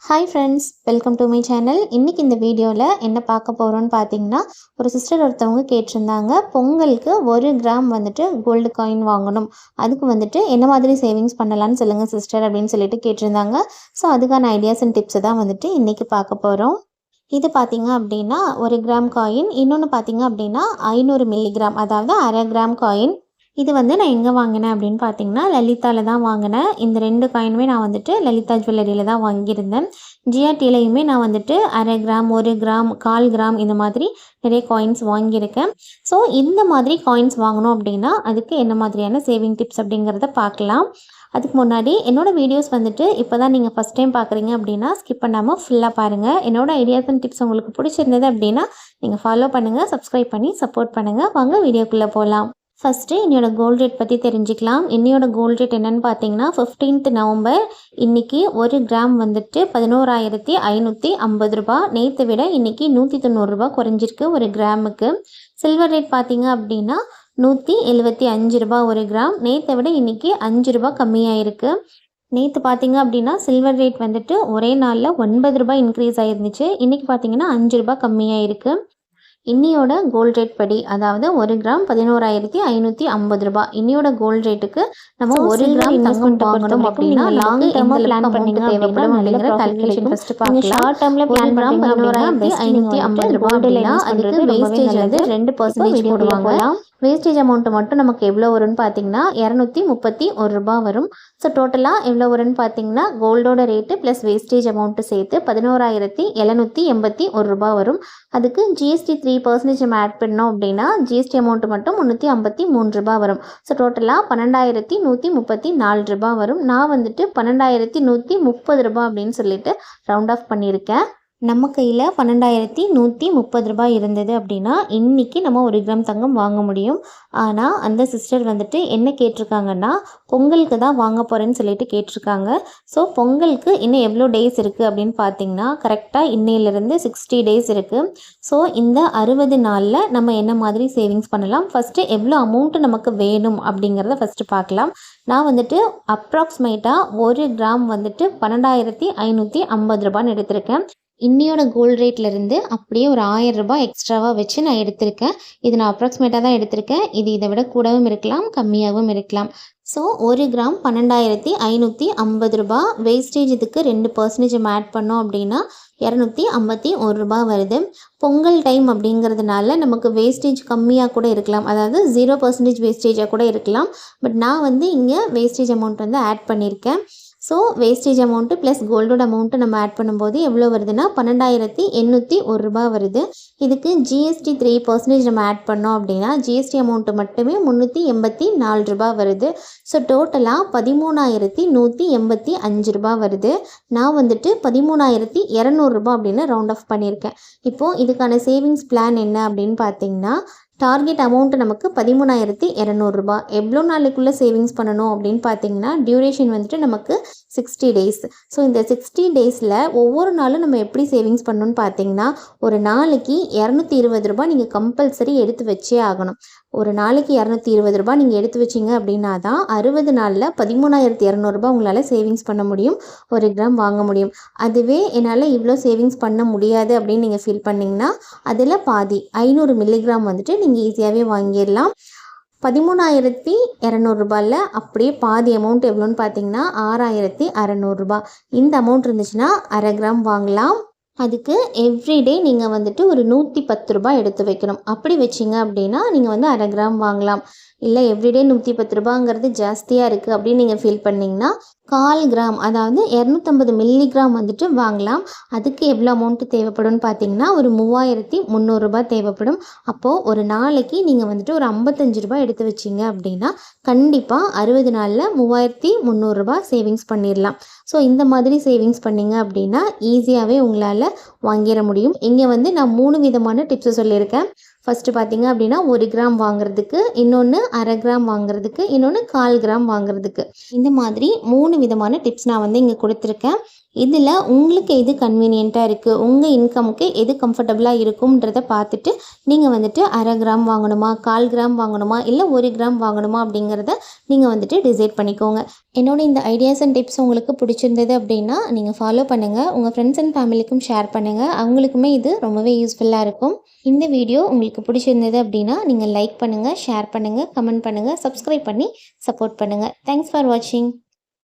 Hi friends, welcome to my channel. இன்றைக்கி இந்த வீடியோவில் என்ன பார்க்க போகிறோன்னு பார்த்தீங்கன்னா, ஒரு சிஸ்டர் ஒருத்தவங்க கேட்டிருந்தாங்க, பொங்கலுக்கு 1 கிராம் வந்துட்டு கோல்டு காயின் வாங்கணும், அதுக்கு வந்துட்டு என்ன மாதிரி சேவிங்ஸ் பண்ணலான்னு சொல்லுங்கள் சிஸ்டர் அப்படின்னு சொல்லிட்டு கேட்டிருந்தாங்க. ஸோ அதுக்கான ஐடியாஸ் அண்ட் டிப்ஸை தான் வந்துட்டு இன்றைக்கி பார்க்க போகிறோம். இது பார்த்திங்க அப்படின்னா 1 கிராம் காயின், இன்னொன்று பார்த்திங்க அப்படின்னா 500 மில்லிகிராம், அதாவது அரை கிராம் காயின். இது வந்து நான் எங்கே வாங்கினேன் அப்படின்னு பார்த்தீங்கன்னா, லலிதாவில் தான் வாங்கினேன். இந்த 2 காயினுமே நான் வந்துட்டு லலிதா ஜுவல்லரியில் தான் வாங்கியிருந்தேன். ஜிஆர்டிலையுமே நான் வந்துட்டு அரை கிராம், 1 கிராம், 1/4 கிராம் இந்த மாதிரி நிறைய காயின்ஸ் வாங்கியிருக்கேன். ஸோ இந்த மாதிரி காயின்ஸ் வாங்கணும் அப்படின்னா அதுக்கு என்ன மாதிரியான சேவிங் டிப்ஸ் அப்படிங்கிறத பார்க்கலாம். அதுக்கு முன்னாடி என்னோடய வீடியோஸ் வந்துட்டு இப்போ தான் நீங்கள் ஃபஸ்ட் டைம் பார்க்குறீங்க அப்படின்னா ஸ்கிப் பண்ணாமல் ஃபுல்லாக பாருங்கள். என்னோடய ஐடியாஸ் அண்ட் டிப்ஸ் உங்களுக்கு பிடிச்சிருந்தது அப்படின்னா நீங்கள் ஃபாலோ பண்ணுங்கள், சப்ஸ்கிரைப் பண்ணி சப்போர்ட் பண்ணுங்கள். வாங்க வீடியோக்குள்ளே போகலாம். ஃபஸ்ட்டு என்னோட கோல்டு ரேட் பற்றி தெரிஞ்சுக்கலாம். என்னோட கோல்டு ரேட் என்னென்னு பார்த்தீங்கன்னா, 15th நவம்பர் இன்றைக்கி 1 கிராம் வந்துட்டு 11,550 ரூபா. நேற்றை விட இன்றைக்கி 190 ரூபா குறைஞ்சிருக்கு 1 கிராமுக்கு. சில்வர் ரேட் பார்த்தீங்க அப்படின்னா 175 ரூபா 1 கிராம். நேற்றை விட இன்றைக்கி 5 ரூபா கம்மியாயிருக்கு. நேற்று பார்த்தீங்க அப்படின்னா சில்வர் ரேட் வந்துட்டு ஒரே நாளில் 9 ரூபாய் இன்க்ரீஸ் ஆகிருந்துச்சு. இன்றைக்கி பார்த்தீங்கன்னா 5 ரூபா கம்மியாயிருக்கு. இன்னியோட கோல்டு ரேட் படி, அதாவது 1 கிராம் 11,550 ரூபா. இன்னியோட கோல்டு ரேட்டுக்கு நம்ம 1 கிராம் தங்கம் வாங்கணும் அப்படின்னா லாங் டேர்மாக பிளான் பண்ணிங்க தேவைப்படும் அப்படிங்கிற கால்குலேஷன் ஃபஸ்ட்டு பார்க்கலாம். ஷார்ட் டேர்மில் பிளான் பண்ணிங்க அப்படின்னா 11,550 ரூபா அப்படின்னா அதுக்கு வேஸ்டேஜ் வந்து 2% போடுவாங்க. வேஸ்டேஜ் அமௌண்ட்டு மட்டும் நமக்கு எவ்வளோ வரும்னு பார்த்தீங்கன்னா 231 ரூபா வரும். ஸோ டோட்டலாக எவ்வளோ வரும்னு பார்த்தீங்கன்னா கோல்டோட ரேட்டு ப்ளஸ் வேஸ்டேஜ் அமௌண்ட்டு சேர்த்து 11,781 ரூபா வரும். அதுக்கு ஜிஎஸ்டி 3% நம்ம ஆட் பண்ணோம் அப்படின்னா ஜிஎஸ்டி அமௌண்ட்டு மட்டும் 353 ரூபா வரும். ஸோ டோட்டலாக 12,134 ரூபா வரும். நான் வந்துட்டு 12,130 ரூபா அப்படின்னு சொல்லிட்டு ரவுண்ட் ஆஃப் பண்ணியிருக்கேன். நம்ம கையில் 12,130 ரூபாய் இருந்தது அப்படின்னா இன்றைக்கி நம்ம 1 கிராம் தங்கம் வாங்க முடியும். ஆனால் அந்த சிஸ்டர் வந்துட்டு என்ன கேட்டிருக்காங்கன்னா, பொங்கலுக்கு தான் வாங்க போகிறேன்னு சொல்லிட்டு கேட்டிருக்காங்க. ஸோ பொங்கலுக்கு இன்னும் எவ்வளோ டேஸ் இருக்குது அப்படின்னு பார்த்தீங்கன்னா கரெக்டாக இன்னையிலேருந்து 60 டேஸ் இருக்குது. ஸோ இந்த 60 நாளில் நம்ம என்ன மாதிரி சேவிங்ஸ் பண்ணலாம், ஃபஸ்ட்டு எவ்வளோ அமௌண்ட்டு நமக்கு வேணும் அப்படிங்கிறத ஃபஸ்ட்டு பார்க்கலாம். நான் வந்துட்டு அப்ராக்சிமேட்டாக 1 கிராம் வந்துட்டு 12,550 ரூபான்னு எடுத்திருக்கேன். இன்னியோட கோல்டு ரேட்லேருந்து அப்படியே ஒரு 1000 ரூபாய் எக்ஸ்ட்ராவாக வச்சு நான் எடுத்திருக்கேன். இது நான் அப்ராக்சிமேட்டாக தான் எடுத்திருக்கேன். இது இதை விட கூடவும் இருக்கலாம், கம்மியாகவும் இருக்கலாம். ஸோ 1 கிராம் 12,550 ரூபா. வேஸ்டேஜ் இதுக்கு 2% நம்ம ஆட் பண்ணோம் அப்படின்னா 251 ரூபா வருது. பொங்கல் டைம் அப்படிங்கிறதுனால நமக்கு வேஸ்டேஜ் கம்மியாக கூட இருக்கலாம், அதாவது 0% வேஸ்டேஜாக கூட இருக்கலாம். பட் நான் வந்து இங்கே வேஸ்டேஜ் அமௌண்ட் வந்து ஆட் பண்ணியிருக்கேன். ஸோ வேஸ்டேஜ் அமௌண்ட்டு ப்ளஸ் கோல்டோட அமௌண்ட்டு நம்ம ஆட் பண்ணும்போது எவ்வளோ வருதுன்னா 12,801 ரூபா வருது. இதுக்கு ஜிஎஸ்டி 3% நம்ம ஆட் பண்ணோம் அப்படின்னா ஜிஎஸ்டி அமௌண்ட்டு மட்டுமே 384 ரூபா வருது. ஸோ டோட்டலாக 13,185 ரூபா வருது. நான் வந்துட்டு 13,200 ரூபா அப்படின்னு ரவுண்ட் ஆஃப் பண்ணியிருக்கேன். இப்போது இதுக்கான சேவிங்ஸ் பிளான் என்ன அப்படின்னு பார்த்தீங்கன்னா, டார்கெட் அமௌண்ட்டு நமக்கு 13,200 ரூபா. எவ்வளோ நாளைக்குள்ளே சேவிங்ஸ் பண்ணணும் அப்படின்னு பார்த்தீங்கன்னா டியூரேஷன் வந்துட்டு நமக்கு 60 டேஸ். ஸோ இந்த 60 டேஸில் ஒவ்வொரு நாளும் நம்ம எப்படி சேவிங்ஸ் பண்ணணும்னு பார்த்தீங்கன்னா, ஒரு நாளைக்கு 220 ரூபா நீங்கள் கம்பல்சரி எடுத்து வச்சே ஆகணும். ஒரு நாளைக்கு 220 ரூபா நீங்கள் எடுத்து வச்சிங்க அப்படின்னா தான் 60 நாளில் 13,200 ரூபா உங்களால் சேவிங்ஸ் பண்ண முடியும், 1 கிராம் வாங்க முடியும். அதுவே என்னால் இவ்வளோ சேவிங்ஸ் பண்ண முடியாது அப்படின்னு நீங்கள் ஃபீல் பண்ணிங்கன்னா அதில் பாதி 500 மில்லிகிராம் வந்துட்டு நீங்கள் ஈஸியாகவே வாங்கிடலாம். 13,200 ரூபாயில் அப்படியே பாதி அமௌண்ட் எவ்வளோன்னு பார்த்தீங்கன்னா 6,600 ரூபா. இந்த அமௌண்ட் இருந்துச்சுன்னா அரை கிராம் வாங்கலாம். அதுக்கு எவ்ரிடே நீங்கள் வந்துட்டு ஒரு 110 ரூபாய் எடுத்து வைக்கணும். அப்படி வச்சிங்க அப்படின்னா நீங்கள் வந்து அரை கிராம் வாங்கலாம். இல்லை எவ்ரிடே 110 ரூபாங்கிறது ஜாஸ்தியாக இருக்குது அப்படின்னு நீங்கள் ஃபீல் பண்ணிங்கன்னா 1/4 கிராம், அதாவது 250 மில்லிகிராம் வந்துட்டு வாங்கலாம். அதுக்கு எவ்வளோ அமௌண்ட்டு தேவைப்படும்னு பார்த்தீங்கன்னா ஒரு 3,300 ரூபாய் தேவைப்படும். அப்போது ஒரு நாளைக்கு நீங்கள் வந்துட்டு ஒரு 55 ரூபாய் எடுத்து வச்சிங்க அப்படின்னா கண்டிப்பாக 60 நாளில் 3,300 ரூபாய் சேவிங்ஸ் பண்ணிடலாம். ஸோ இந்த மாதிரி சேவிங்ஸ் பண்ணிங்க அப்படின்னா ஈஸியாகவே உங்களால் வாங்கிட முடியும். இங்கே வந்து நான் 3 விதமான டிப்ஸை சொல்லியிருக்கேன். ஃபஸ்ட்டு பார்த்தீங்க அப்படின்னா 1 கிராம் வாங்குறதுக்கு, இன்னொன்று அரை கிராம் வாங்குறதுக்கு, இன்னொன்று 1/4 கிராம் வாங்குறதுக்கு. இந்த மாதிரி 3 விதமான டிப்ஸ் நான் வந்து இங்கே கொடுத்துருக்கேன். இதில் உங்களுக்கு எது கன்வீனியண்ட்டாக இருக்குது, உங்கள் இன்கமுக்கு எது கம்ஃபர்டபுளாக இருக்கும்ன்றத பார்த்துட்டு நீங்கள் வந்துட்டு 1/2 கிராம் வாங்கணுமா, 1/4 கிராம் வாங்கணுமா, இல்லை 1 கிராம் வாங்கணுமா அப்படிங்கிறத நீங்கள் வந்துட்டு டிசைட் பண்ணிக்கோங்க. என்னோட இந்த ஐடியாஸ் அண்ட் டிப்ஸ் உங்களுக்கு பிடிச்சிருந்தது அப்படின்னா நீங்கள் ஃபாலோ பண்ணுங்கள். உங்கள் ஃப்ரெண்ட்ஸ் அண்ட் ஃபேமிலிக்கும் ஷேர் பண்ணுங்கள். அவங்களுக்குமே இது ரொம்பவே யூஸ்ஃபுல்லாக இருக்கும். இந்த வீடியோ உங்களுக்கு பிடிச்சிருந்தது அப்படின்னா நீங்கள் லைக் பண்ணுங்கள், ஷேர் பண்ணுங்கள், கமெண்ட் பண்ணுங்கள், சப்ஸ்கிரைப் பண்ணி சப்போர்ட் பண்ணுங்கள். தேங்க்ஸ் ஃபார் வாட்சிங்.